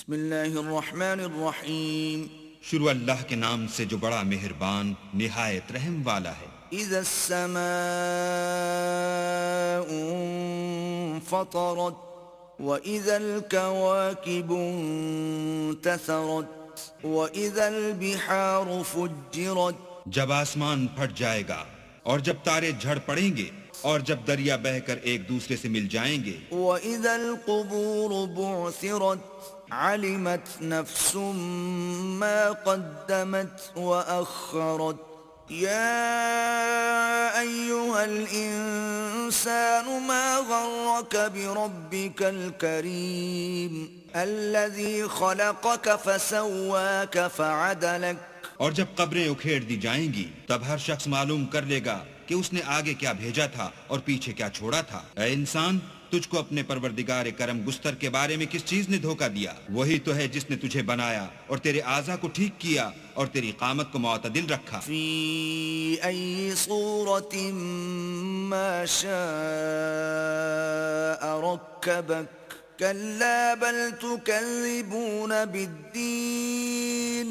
بسم اللہ الرحمن الرحیم. شروع اللہ کے نام سے جو بڑا مہربان نہایت رحم والا ہے. اذا السماء انفطرت واذا الكواكب انتثرت واذا البحار فجرت. جب آسمان پھٹ جائے گا اور جب تارے جھڑ پڑیں گے اور جب دریا بہہ کر ایک دوسرے سے مل جائیں گے. واذا القبور بعثرت علمت نفس ما قدمت وأخرت. يا أيها الإنسان ما غرك بربك الكريم الذي خلقك فسواك فعدلك. اور جب قبریں اکھیڑ دی جائیں گی تب ہر شخص معلوم کر لے گا کہ اس نے آگے کیا بھیجا تھا اور پیچھے کیا چھوڑا تھا. اے انسان، تجھ کو اپنے پروردگار کرم گستر کے بارے میں کس چیز نے دھوکہ دیا؟ وہی تو ہے جس نے تجھے بنایا اور تیرے اعضاء کو ٹھیک کیا اور تیری قامت کو معتدل رکھا. في أي صورة ما شاء ركبك كلا بل تكذبون بالدين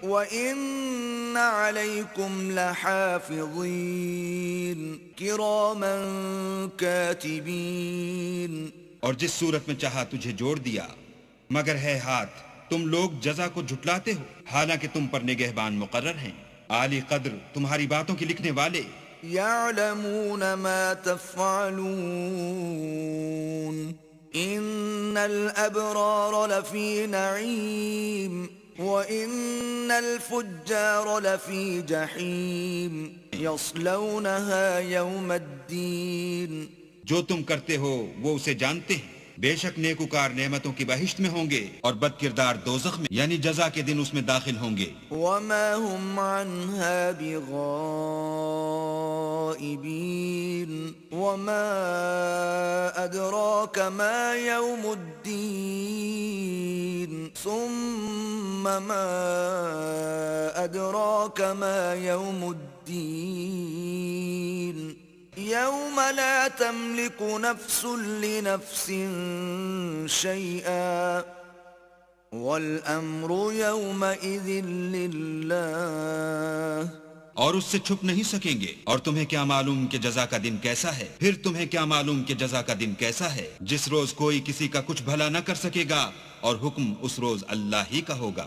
وَإِنَّ عَلَيْكُمْ لَحَافِظِينَ كِرَامًا كَاتِبِينَ. اور جس صورت میں چاہا تجھے جوڑ دیا، مگر ہے ہاتھ تم لوگ جزا کو جھٹلاتے ہو حالانکہ تم پر نگہبان مقرر ہیں، عالی قدر تمہاری باتوں کی لکھنے والے. يَعْلَمُونَ مَا تَفْعَلُونَ إِنَّ الْأَبْرَارَ لَفِي نَعِيمٍ وَإِنَّ الْفُجَّارَ لَفِي جَحِيمٍ يَصْلَوْنَهَا يَوْمَ الدِّينِ. جو تم کرتے ہو وہ اسے جانتے ہیں. بے شک نیکوکار نعمتوں کی بہشت میں ہوں گے اور بد کردار دوزخ میں یعنی جزا کے دن اس میں داخل ہوں گے. وَمَا هُمْ عَنْهَا بِغَائِبِينَ. وَمَا أَدْرَاكَ مَا يَوْمُ الدِّينِ. ثُمَّ مَا أَدْرَاكَ مَا يَوْمُ الدِّينِ. يوم لا تملك نفس لنفس شيئا والأمر يومئذ لله. اور اس سے چھپ نہیں سکیں گے. اور تمہیں کیا معلوم کہ جزا کا دن کیسا ہے؟ پھر تمہیں کیا معلوم کہ جزا کا دن کیسا ہے؟ جس روز کوئی کسی کا کچھ بھلا نہ کر سکے گا اور حکم اس روز اللہ ہی کا ہوگا.